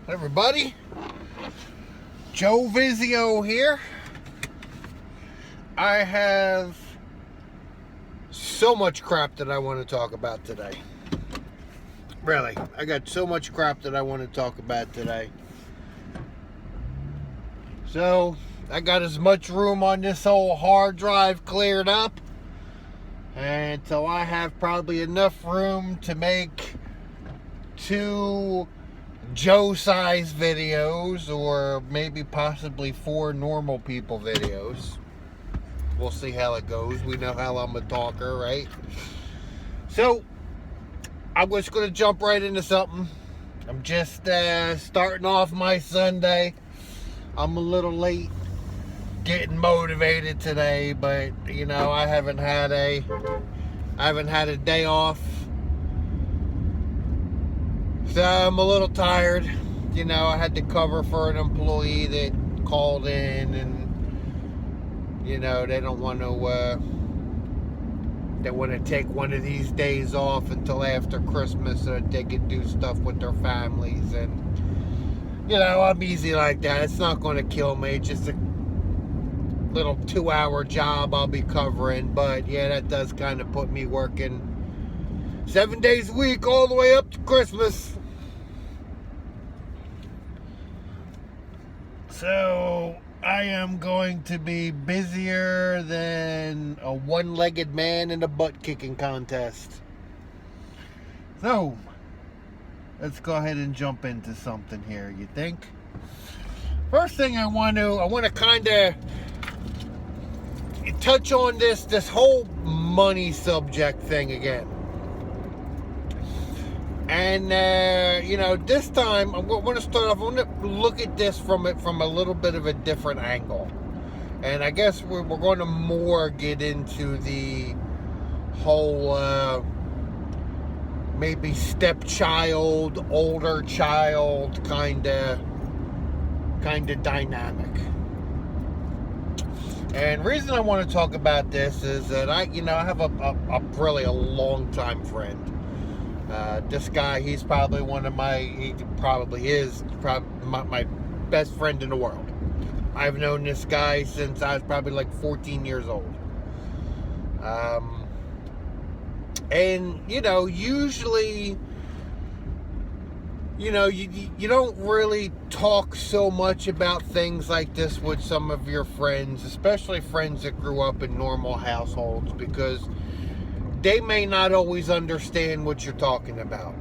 Everybody, Joe Vizio here. I have so much crap that I want to talk about today. Really, I got so much crap that I want to talk about today. So, I got as much room on this whole hard drive cleared up until I have probably enough room to make 2 Joe-sized videos, or maybe possibly 4 normal people videos. We'll see how it goes. We know how I'm a talker, right? So, I'm just going to jump right into something. I'm just starting off my Sunday. I'm a little late getting motivated today, but you know, I haven't had a day off. So I'm a little tired. You know, I had to cover for an employee that called in, and you know, they don't want to they want to take one of these days off until after Christmas so that they can do stuff with their families. And you know, I'm easy like that. It's not going to kill me. It's just a little 2-hour job I'll be covering. But yeah, that does kind of put me working 7 days a week all the way up to Christmas. So I am going to be busier than a one-legged man in a butt-kicking contest. So let's go ahead and jump into something here, you think? First thing I want to kind of touch on this whole money subject thing again. And you know, this time I'm going to start off. I'm going to look at this from a little bit of a different angle, and I guess we're going to more get into the whole maybe stepchild, older child kind of dynamic. And the reason I want to talk about this is that I have a really long time friend. This guy, he's probably my best friend in the world. I've known this guy since I was probably like 14 years old. And, you know, usually, you know, you don't really talk so much about things like this with some of your friends, especially friends that grew up in normal households, because they may not always understand what you're talking about.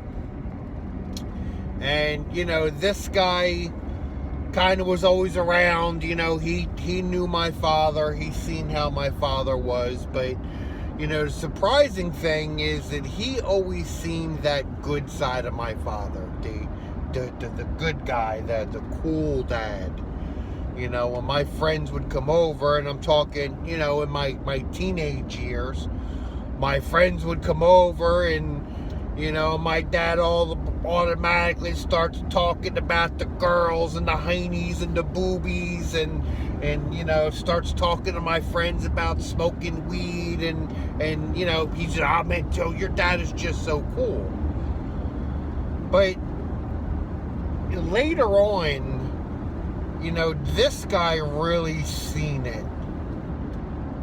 And, you know, this guy kind of was always around. You know, he knew my father. He's seen how my father was. But, you know, the surprising thing is that he always seemed that good side of my father. The good guy, the cool dad. You know, when my friends would come over, and I'm talking, you know, in my teenage years, my friends would come over, and you know, my dad automatically starts talking about the girls and the heinies and the boobies, and you know, starts talking to my friends about smoking weed, and you know, he said, "Oh man, Joe, your dad is just so cool." But later on, you know, this guy really seen it,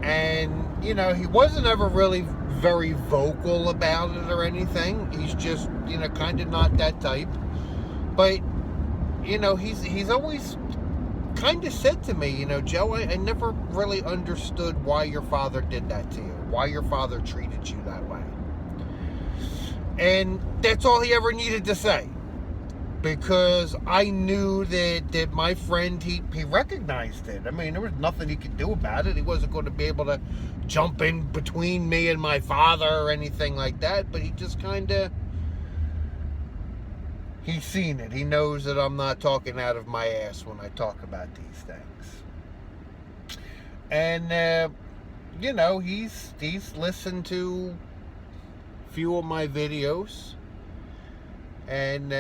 and you know, he wasn't ever really very vocal about it or anything. He's just, you know, kind of not that type. But, you know, he's always kind of said to me, you know, Joe, I never really understood why your father did that to you, why your father treated you that way. And that's all he ever needed to say, because I knew that my friend, he recognized it. I mean, there was nothing he could do about it. He wasn't going to be able to jump in between me and my father or anything like that, but he just kind of, he's seen it. He knows that I'm not talking out of my ass when I talk about these things. And, you know, he's listened to a few of my videos, and,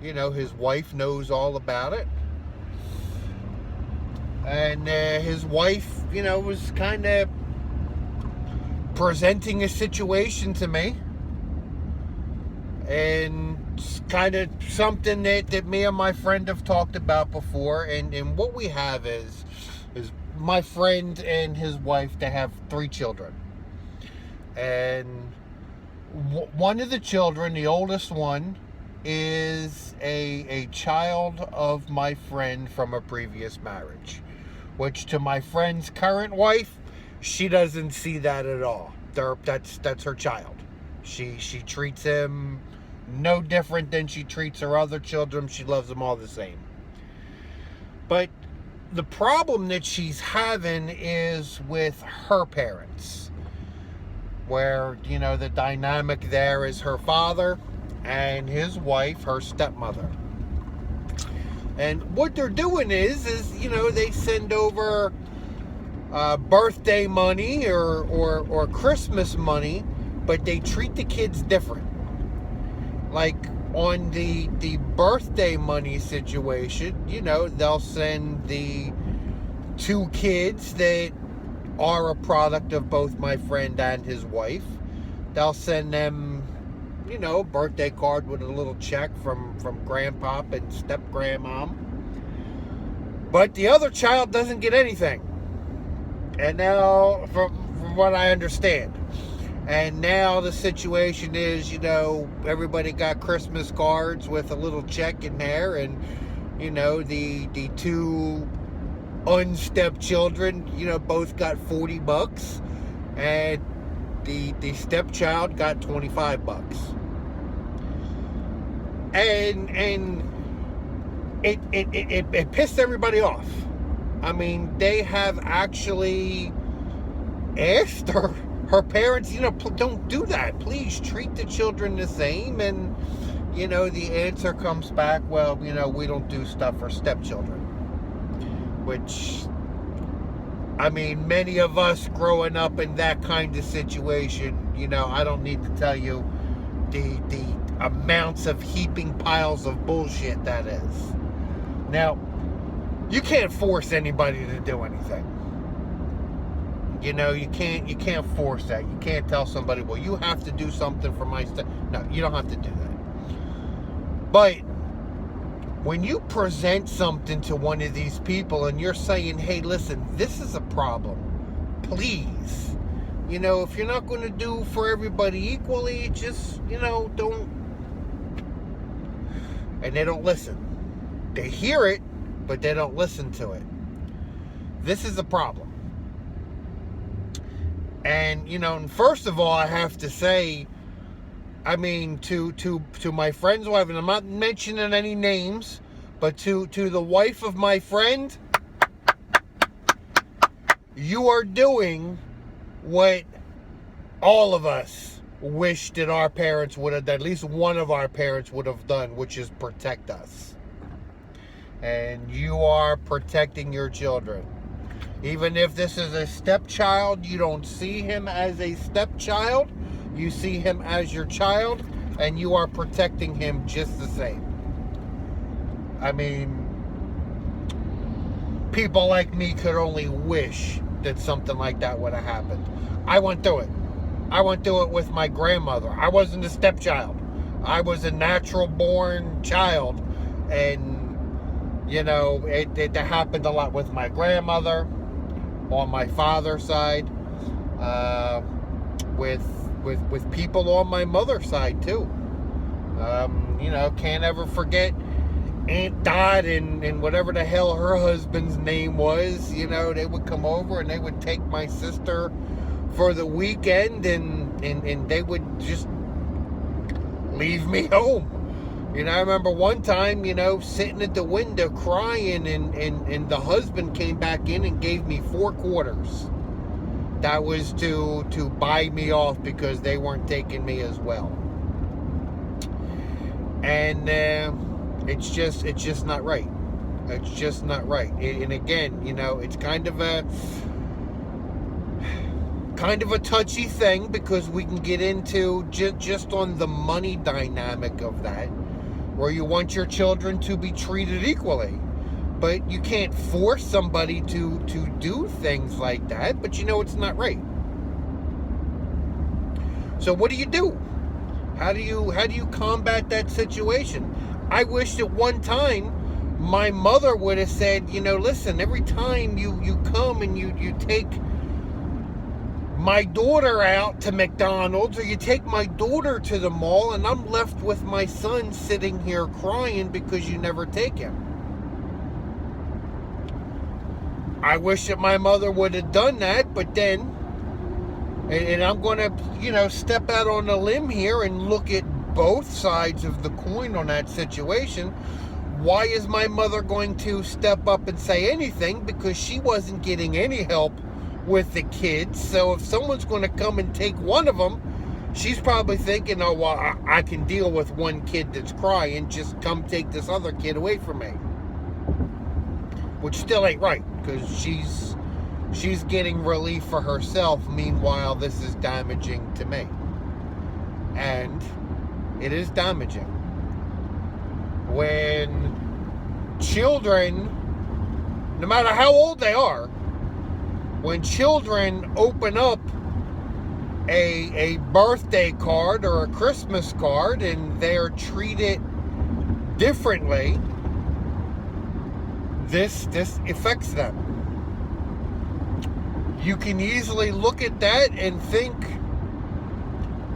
you know, his wife knows all about it. And his wife, you know, was kind of presenting a situation to me. And It's kind of something that me and my friend have talked about before, and what we have is my friend and his wife, they have 3 children. And one of the children, the oldest one, is a child of my friend from a previous marriage, which to my friend's current wife, she doesn't see that at all. That's her child. She treats him no different than she treats her other children. She loves them all the same. But the problem that she's having is with her parents, where, the dynamic there is her father and his wife, her stepmother. And what they're doing is they send over birthday money or Christmas money, but they treat the kids different. Like on the birthday money situation, they'll send the 2 kids that are a product of both my friend and his wife. They'll send them, birthday card with a little check from grandpop and step grandmom. But the other child doesn't get anything. And now, from what I understand, and now the situation is, everybody got Christmas cards with a little check in there, and, the 2 unstepped children, both got $40, and the stepchild got $25. And it pissed everybody off. I mean, they have actually asked her parents, don't do that. Please treat the children the same. And, the answer comes back, well, we don't do stuff for stepchildren. Which, I mean, many of us growing up in that kind of situation, I don't need to tell you the amounts of heaping piles of bullshit that is. Now, you can't force anybody to do anything. You can't force that. You can't tell somebody, well, you have to do something for my stuff. No, you don't have to do that. But when you present something to one of these people and you're saying, hey, listen, this is a problem, please, if you're not going to do for everybody equally, just, don't. And they don't listen. They hear it, but they don't listen to it. This is a problem. And, first of all, I have to say, I mean, to my friend's wife, and I'm not mentioning any names, but to the wife of my friend, you are doing what all of us wish that our parents would have done, at least one of our parents would have done, which is protect us. And you are protecting your children. Even if this is a stepchild, you don't see him as a stepchild. You see him as your child, and you are protecting him just the same. I mean, people like me could only wish that something like that would have happened. I went through it. I went through it with my grandmother. I wasn't a stepchild. I was a natural born child. And, it happened a lot with my grandmother on my father's side. With people on my mother's side too. Can't ever forget Aunt Dot and whatever the hell her husband's name was. They would come over and they would take my sister for the weekend and they would just leave me home. I remember one time, sitting at the window crying and the husband came back in and gave me 4 quarters. That was to buy me off because they weren't taking me as well. And it's just not right. It's just not right. And again, it's kind of a touchy thing because we can get into just on the money dynamic of that, where you want your children to be treated equally. But you can't force somebody to do things like that, but it's not right. So what do? How do you combat that situation? I wish at one time my mother would have said, listen, every time you come and you take my daughter out to McDonald's, or you take my daughter to the mall, and I'm left with my son sitting here crying because you never take him. I wish that my mother would have done that, but then, and I'm going to, step out on a limb here and look at both sides of the coin on that situation. Why is my mother going to step up and say anything? Because she wasn't getting any help with the kids. So if someone's going to come and take one of them, she's probably thinking, oh, well, I can deal with one kid that's crying. Just come take this other kid away from me. Which still ain't right, because she's getting relief for herself. Meanwhile, this is damaging to me. And it is damaging. When children, no matter how old they are, when children open up a birthday card or a Christmas card and they're treated differently, this affects them. You can easily look at that and think,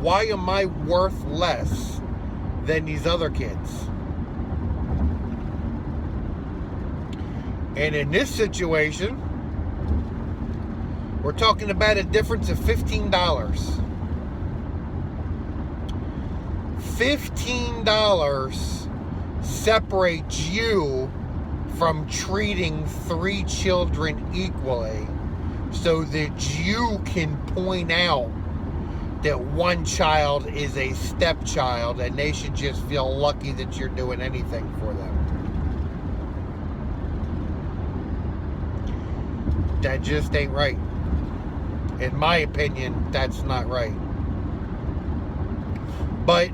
why am I worth less than these other kids? And in this situation, we're talking about a difference of $15. $15 separates you from treating 3 children equally, so that you can point out that one child is a stepchild and they should just feel lucky that you're doing anything for them. That just ain't right. In my opinion, that's not right. But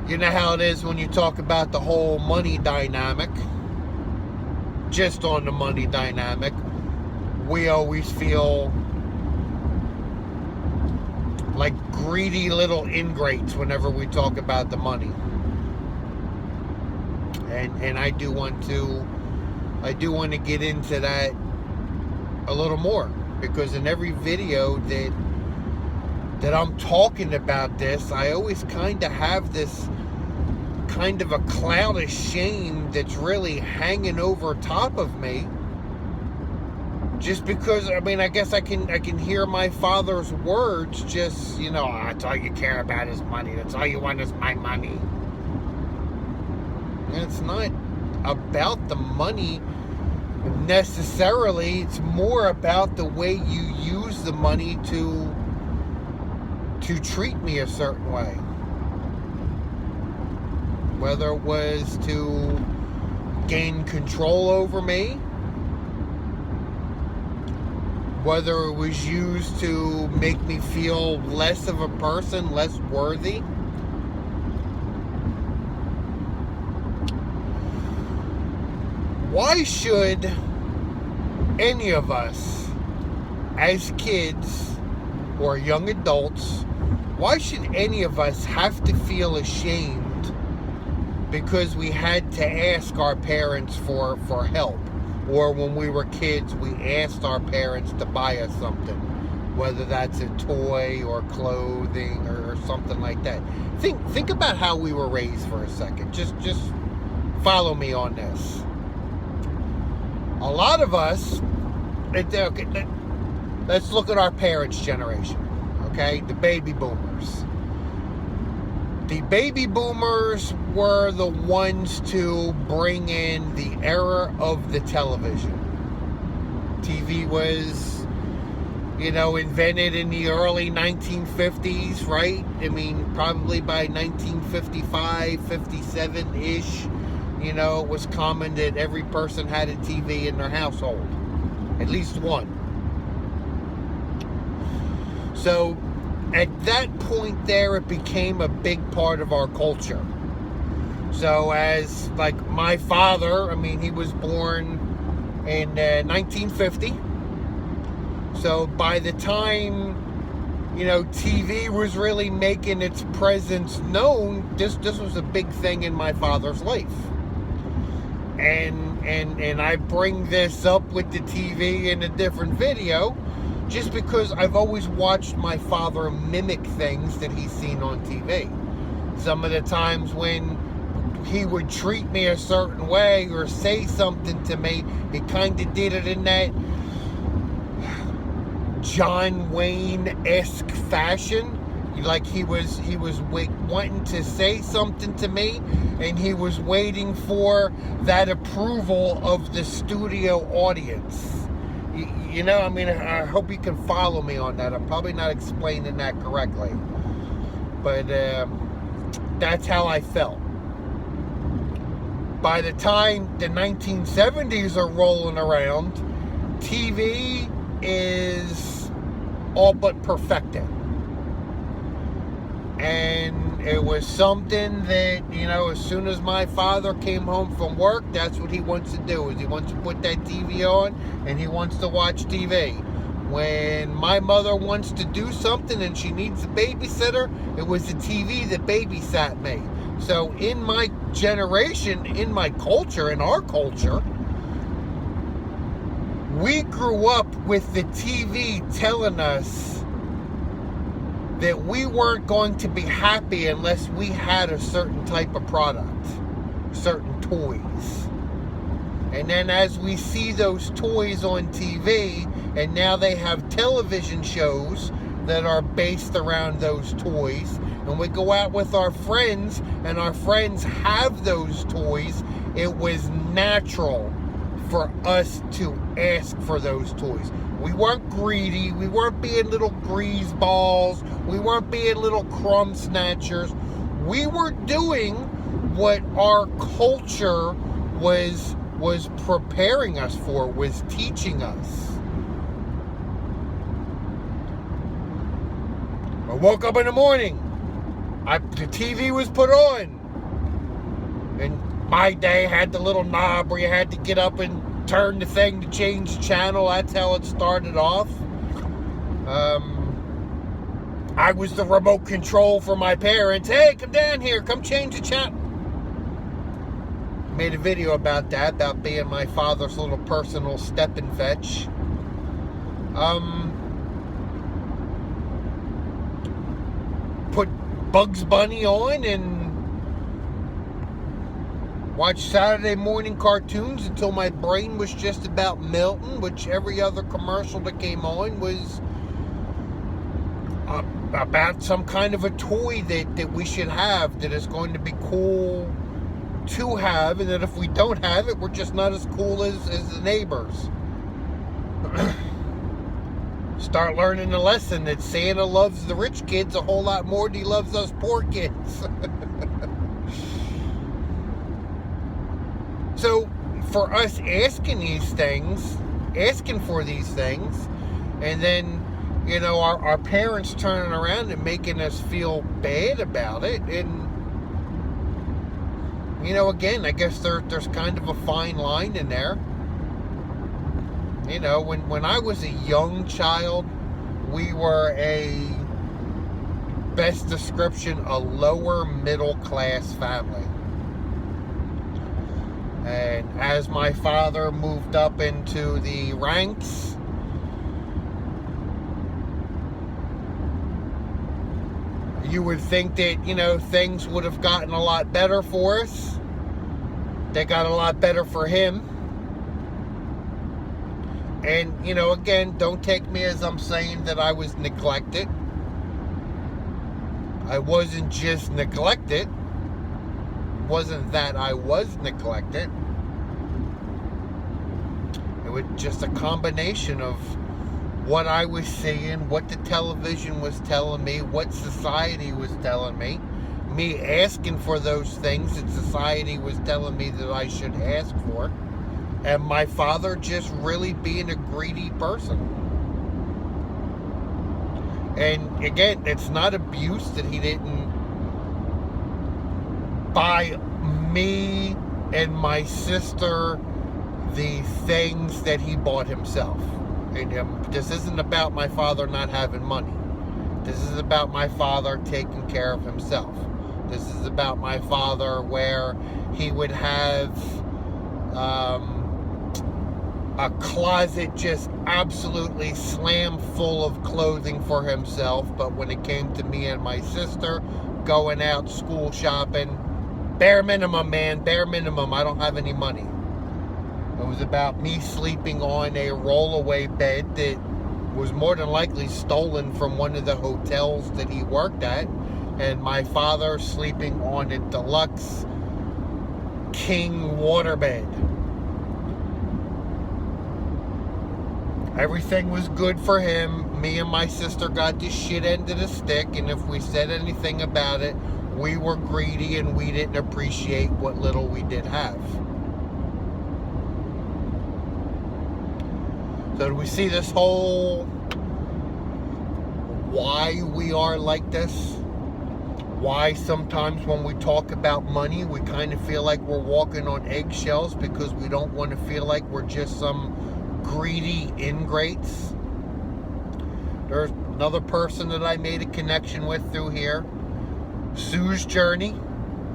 you know how it is when you talk about the whole money dynamic. Just on the money dynamic, we always feel like greedy little ingrates whenever we talk about the money. And I do want to get into that a little more, because in every video that I'm talking about this, I always kind of have this kind of a cloud of shame that's really hanging over top of me, just because, I guess I can hear my father's words, just, that's all you care about is money, that's all you want is my money. And it's not about the money necessarily, it's more about the way you use the money to treat me a certain way. Whether it was to gain control over me, whether it was used to make me feel less of a person, less worthy. Why should any of us, as kids or young adults, why should any of us have to feel ashamed because we had to ask our parents for help? Or when we were kids, we asked our parents to buy us something, whether that's a toy or clothing or something like that. Think about how we were raised for a second. Just follow me on this. A lot of us, let's look at our parents' generation, okay? The baby boomers. The baby boomers were the ones to bring in the era of the television. TV was, invented in the early 1950s, right? Probably by 1955, 57-ish, it was common that every person had a TV in their household. At least one. So, at that point there, it became a big part of our culture. So as, my father, he was born in 1950. So by the time, TV was really making its presence known. This was a big thing in my father's life. And I bring this up with the TV in a different video just because I've always watched my father mimic things that he's seen on TV. Some of the times when he would treat me a certain way or say something to me, he kind of did it in that John Wayne-esque fashion. Like he was wanting to say something to me, and he was waiting for that approval of the studio audience. I hope you can follow me on that. I'm probably not explaining that correctly, but that's how I felt. By the time the 1970s are rolling around, TV is all but perfected. And it was something that, as soon as my father came home from work, that's what he wants to do, is he wants to put that TV on and he wants to watch TV. When my mother wants to do something and she needs a babysitter, it was the TV that babysat me. So in my generation, in my culture, in our culture, we grew up with the TV telling us that we weren't going to be happy unless we had a certain type of product, certain toys. And then as we see those toys on TV, and now they have television shows that are based around those toys, and we go out with our friends, and our friends have those toys, it was natural for us to ask for those toys. We weren't greedy. We weren't being little grease balls. We weren't being little crumb snatchers. We were doing what our culture was preparing us for, was teaching us. I woke up in the morning. The TV was put on. And my day had the little knob where you had to get up and turn the thing to change the channel. That's how it started off. I was the remote control for my parents. Hey, come down here. Come change the channel. Made a video about that, about being my father's little personal step and fetch. Put Bugs Bunny on and watch Saturday morning cartoons until my brain was just about melting, which every other commercial that came on was about some kind of a toy that we should have, that is going to be cool to have, and that if we don't have it, we're just not as cool as the neighbors. Start learning the lesson that Santa loves the rich kids a whole lot more than he loves us poor kids. So, for us asking for these things, and then, our parents turning around and making us feel bad about it, and, again, I guess there's kind of a fine line in there. When I was a young child, we were best description, a lower middle class family. And as my father moved up into the ranks, you would think that, things would have gotten a lot better for us. They got a lot better for him. And, again, don't take me as I'm saying that I was neglected. I wasn't just neglected. Wasn't that I was neglected. It was just a combination of what I was seeing, what the television was telling me, what society was telling me asking for those things that society was telling me that I should ask for, and my father just really being a greedy person. And again, it's not abuse that he didn't buy me and my sister the things that he bought himself. And this isn't about my father not having money. This is about my father taking care of himself. This is about my father where he would have a closet just absolutely slam full of clothing for himself, but when it came to me and my sister going out school shopping, bare minimum, man, bare minimum. I don't have any money. It was about me sleeping on a rollaway bed that was more than likely stolen from one of the hotels that he worked at, and my father sleeping on a deluxe king waterbed. Everything was good for him. Me and my sister got the shit end of the stick, and if we said anything about it, we were greedy and we didn't appreciate what little we did have. So do we see this whole why we are like this? Why sometimes when we talk about money, we kind of feel like we're walking on eggshells because we don't want to feel like we're just some greedy ingrates. There's another person that I made a connection with through here, Sue's Journey.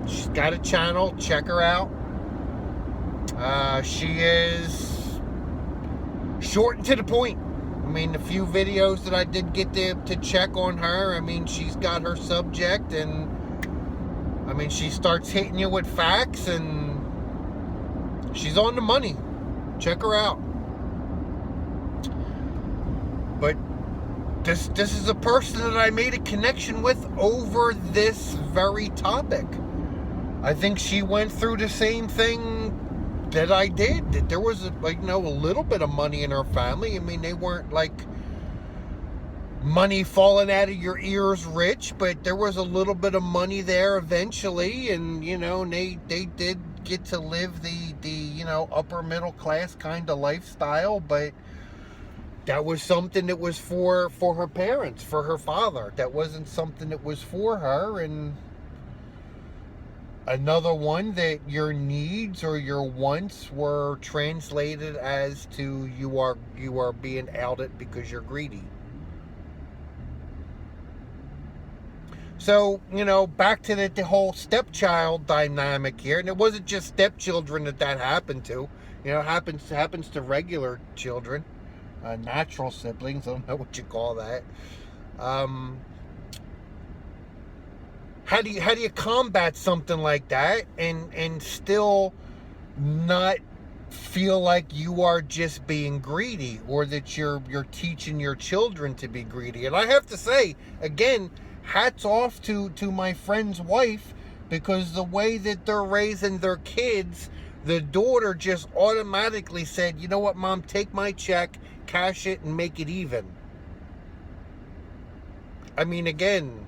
She's got a channel, check her out. She is short and to the point. I mean, the few videos that I did get to check on her, I mean, she's got her subject, and I mean, she starts hitting you with facts, and she's on the money. Check her out. But this is a person that I made a connection with over this very topic. I think she went through the same thing that I did. That there was a little bit of money in her family. I mean, they weren't like money falling out of your ears rich, but there was a little bit of money there eventually, and they did get to live the upper middle class kind of lifestyle, but that was something that was for her parents, for her father. That wasn't something that was for her. And another one that your needs or your wants were translated as to you are being outed because you're greedy. So, back to the whole stepchild dynamic here. And it wasn't just stepchildren that happened to. Happens to regular children. Natural siblings, I don't know what you call that. How do you combat something like that and still not feel like you are just being greedy, or that you're teaching your children to be greedy? And I have to say, again, hats off to my friend's wife, because the way that they're raising their kids, the daughter just automatically said, "You know what, Mom, take my check, cash it, and make it even." I mean, again,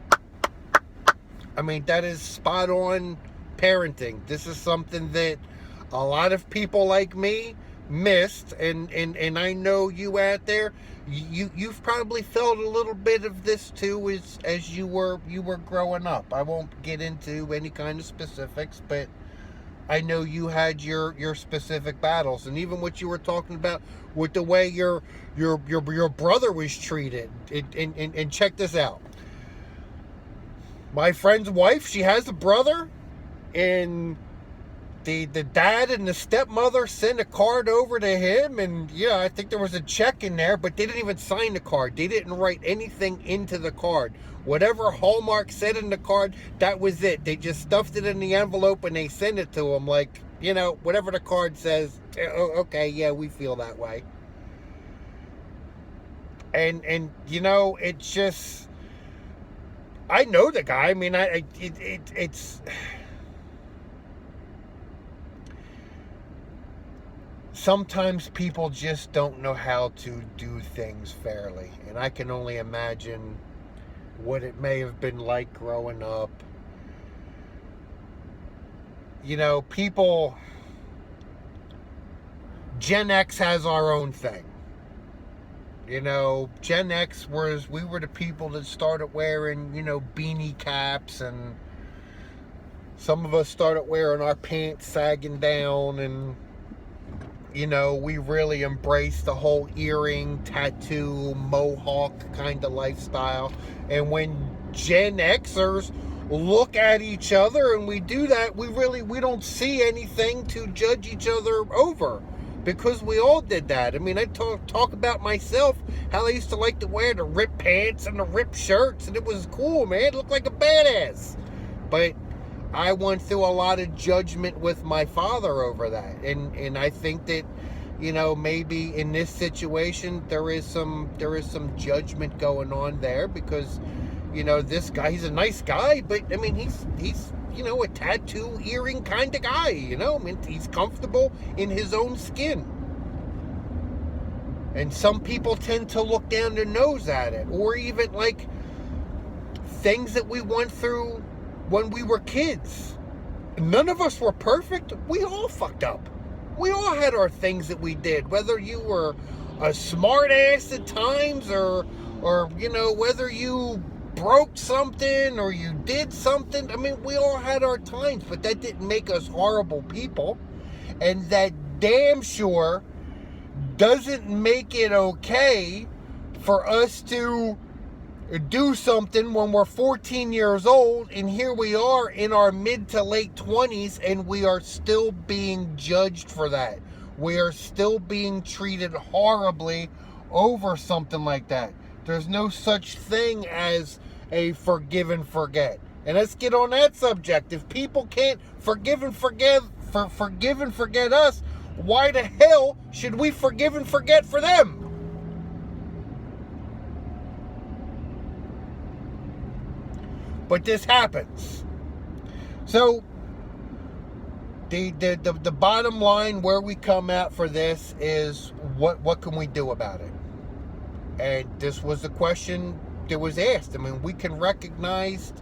that is spot on parenting. This is something that a lot of people like me missed, and I know you out there, you've probably felt a little bit of this too as you were growing up. I won't get into any kind of specifics, but I know you had your specific battles, and even what you were talking about with the way your brother was treated. And check this out. My friend's wife, she has a brother, and the dad and the stepmother sent a card over to him, and yeah, I think there was a check in there, but they didn't even sign the card. They didn't write anything into the card. Whatever Hallmark said in the card, that was it. They just stuffed it in the envelope and they sent it to him like, whatever the card says, okay, yeah, we feel that way. And it's just, I know the guy. I mean, it's sometimes people just don't know how to do things fairly, and I can only imagine what it may have been like growing up. People, Gen X has our own thing. Gen X we were the people that started wearing, beanie caps, and some of us started wearing our pants sagging down, and we really embrace the whole earring, tattoo, mohawk kind of lifestyle. And when Gen Xers look at each other and we do that, we don't see anything to judge each other over, because we all did that. I mean, I talk about myself, how I used to like to wear the ripped pants and the ripped shirts, and it was cool, man. It looked like a badass. But I went through a lot of judgment with my father over that. And I think that, maybe in this situation there is some judgment going on there, because, this guy, he's a nice guy, but I mean, he's a tattoo earring kind of guy, I mean, he's comfortable in his own skin. And some people tend to look down their nose at it, or even like things that we went through when we were kids. None of us were perfect. We all fucked up. We all had our things that we did, whether you were a smart ass at times, or whether you broke something or you did something. I mean, we all had our times, but that didn't make us horrible people. And that damn sure doesn't make it okay for us to do something when we're 14 years old, and here we are in our mid to late 20s, and we are still being judged for that. We are still being treated horribly over something like that. There's no such thing as a forgive and forget. And let's get on that subject. If people can't forgive and forget us, why the hell should we forgive and forget for them? But this happens. So the bottom line where we come out for this is, what can we do about it? And this was the question that was asked. I mean, we can recognize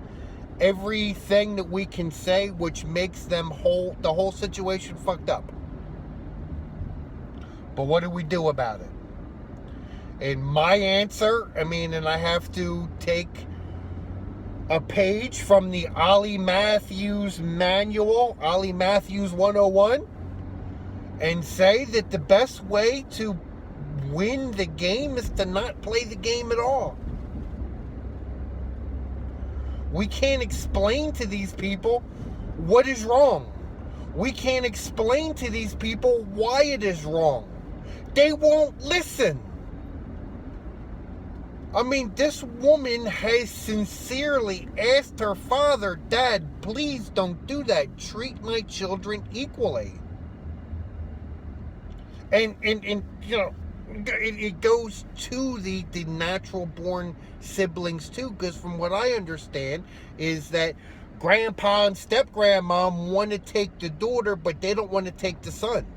everything that we can say which makes the whole situation fucked up. But what do we do about it? And my answer, I mean, and I have to take a page from the Ollie Matthews manual, Ollie Matthews 101, and say that the best way to win the game is to not play the game at all. We can't explain to these people what is wrong. We can't explain to these people why it is wrong. They won't listen. I mean, this woman has sincerely asked her father, Dad, please don't do that. Treat my children equally. And it goes to the natural born siblings too, because from what I understand is that grandpa and step-grandmom want to take the daughter, but they don't want to take the son.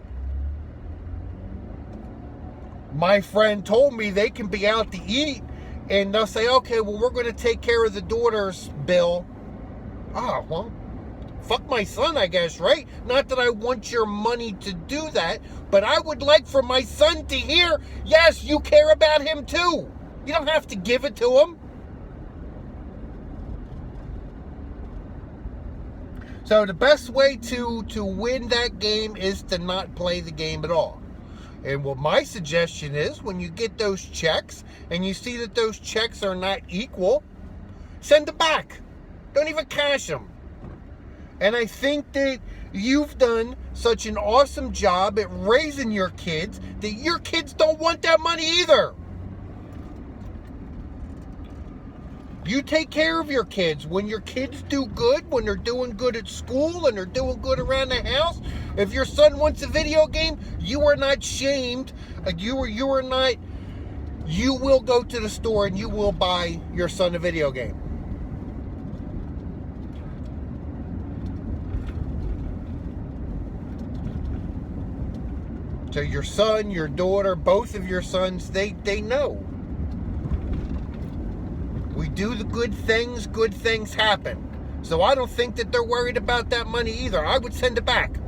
My friend told me they can be out to eat, and they'll say, okay, well, we're going to take care of the daughter's bill. Oh, well, fuck my son, I guess, right? Not that I want your money to do that, but I would like for my son to hear, yes, you care about him too. You don't have to give it to him. So the best way to win that game is to not play the game at all. And what my suggestion is, when you get those checks and you see that those checks are not equal, send them back. Don't even cash them. And I think that you've done such an awesome job at raising your kids that your kids don't want that money either. You take care of your kids. When your kids do good, when they're doing good at school and they're doing good around the house, if your son wants a video game, you are not shamed. You will go to the store and you will buy your son a video game. So your son, your daughter, both of your sons, they know. We do the good things happen. So I don't think that they're worried about that money either. I would send it back.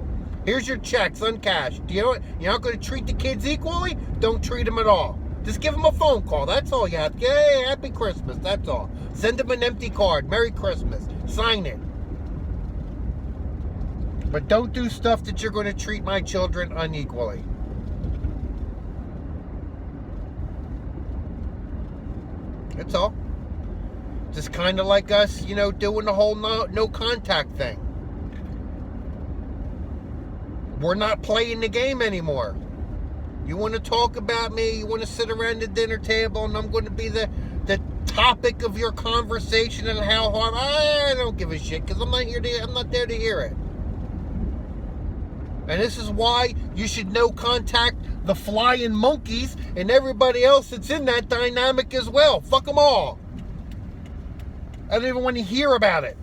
Here's your checks, uncashed. Do you know what? You're not going to treat the kids equally? Don't treat them at all. Just give them a phone call. That's all you have. Hey, happy Christmas. That's all. Send them an empty card. Merry Christmas. Sign it. But don't do stuff that you're going to treat my children unequally. That's all. Just kind of like us, doing the whole no contact thing. We're not playing the game anymore. You want to talk about me, you want to sit around the dinner table, and I'm going to be the topic of your conversation and how hard. I don't give a shit, because I'm not there to hear it. And this is why you should no contact the flying monkeys and everybody else that's in that dynamic as well. Fuck them all. I don't even want to hear about it.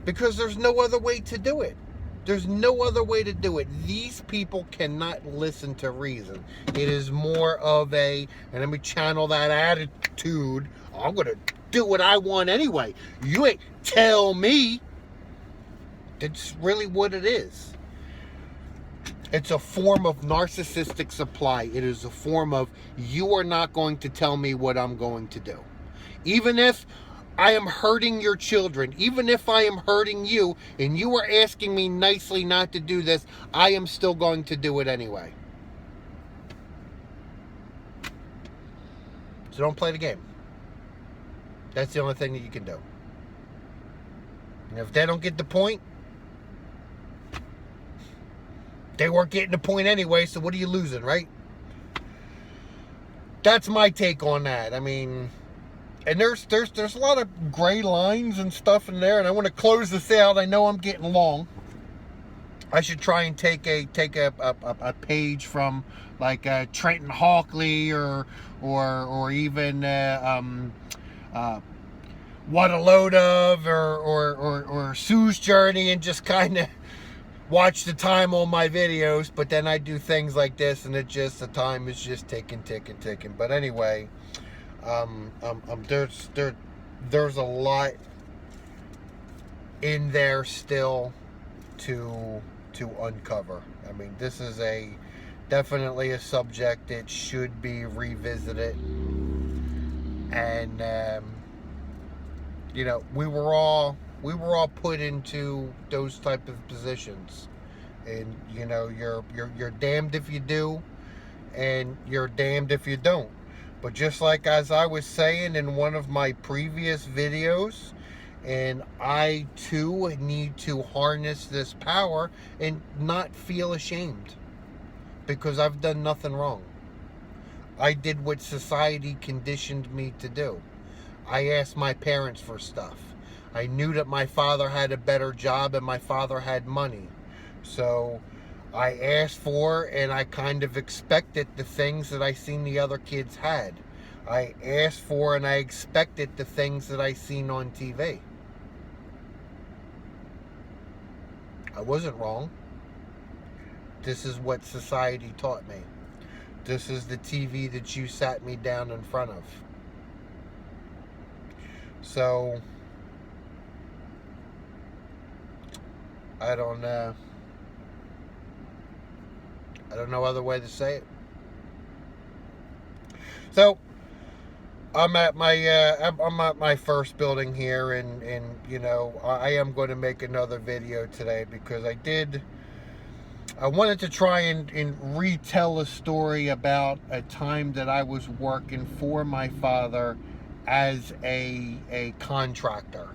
Because there's no other way to do it. There's no other way to do it. These people cannot listen to reason. It is more of and let me channel that attitude. I'm going to do what I want anyway. You ain't tell me. That's really what it is. It's a form of narcissistic supply. It is a form of, you are not going to tell me what I'm going to do. Even if I am hurting your children, even if I am hurting you, and you are asking me nicely not to do this, I am still going to do it anyway. So don't play the game. That's the only thing that you can do. And if they don't get the point, they weren't getting the point anyway, so what are you losing, right? That's my take on that. I mean, and there's a lot of gray lines and stuff in there, and I want to close this out. I know I'm getting long. I should try and take a page from like Trenton Hawkley or even What a Load Of or Sue's Journey, and just kind of watch the time on my videos. But then I do things like this, and the time is just ticking. But anyway, there's a lot in there still to uncover. I mean, this is definitely a subject that should be revisited. And we were all put into those type of positions, and you're damned if you do, and you're damned if you don't. But just like as I was saying in one of my previous videos, and I too need to harness this power and not feel ashamed, because I've done nothing wrong. I did what society conditioned me to do. I asked my parents for stuff. I knew that my father had a better job and my father had money. So I asked for, and I kind of expected the things that I seen the other kids had. I asked for and I expected the things that I seen on TV. I wasn't wrong. This is what society taught me. This is the TV that you sat me down in front of. So I don't know other way to say it. So I'm at my first building here, and I am going to make another video today, because I wanted to try and retell a story about a time that I was working for my father as a contractor.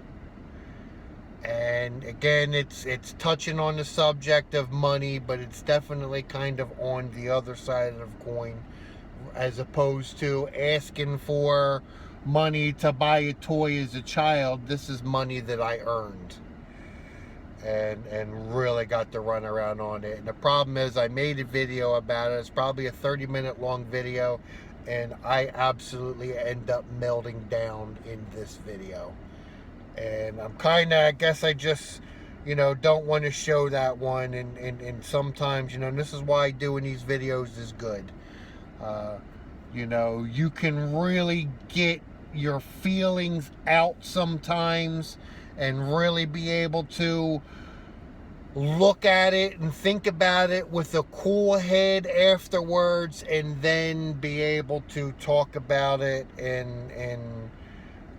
And again, it's touching on the subject of money, but it's definitely kind of on the other side of the coin, as opposed to asking for money to buy a toy as a child. This is money that I earned and really got the runaround on it. And the problem is, I made a video about it. It's probably a 30-minute long video, and I absolutely end up melting down in this video. And I'm I guess I just, don't want to show that one. And sometimes, this is why doing these videos is good. You can really get your feelings out sometimes, and really be able to look at it and think about it with a cool head afterwards, and then be able to talk about it and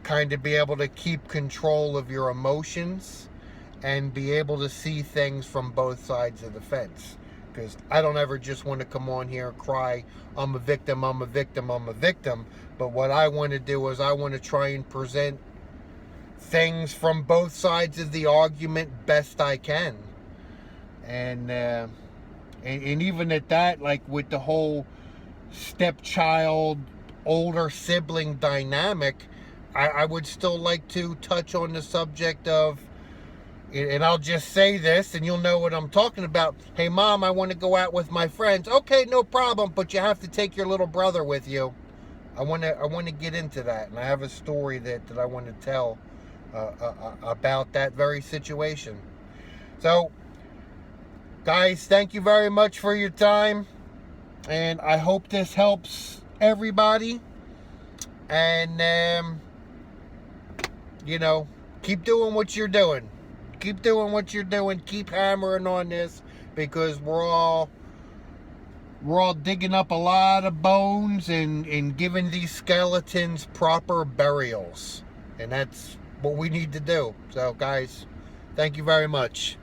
kind of be able to keep control of your emotions and be able to see things from both sides of the fence. because I don't ever just want to come on here and cry, I'm a victim, I'm a victim, I'm a victim. But what I want to do is I want to try and present things from both sides of the argument best I can. And even at that, like with the whole stepchild, older sibling dynamic, I would still like to touch on the subject of, and I'll just say this and you'll know what I'm talking about. Hey mom, I want to go out with my friends. Okay, no problem, but you have to take your little brother with you. I want to get into that, and I have a story that I want to tell about that very situation. So guys, thank you very much for your time, and I hope this helps everybody. And you know, keep doing what you're doing. Keep doing what you're doing. Keep hammering on this, because we're all digging up a lot of bones and giving these skeletons proper burials. And that's what we need to do. So guys, thank you very much.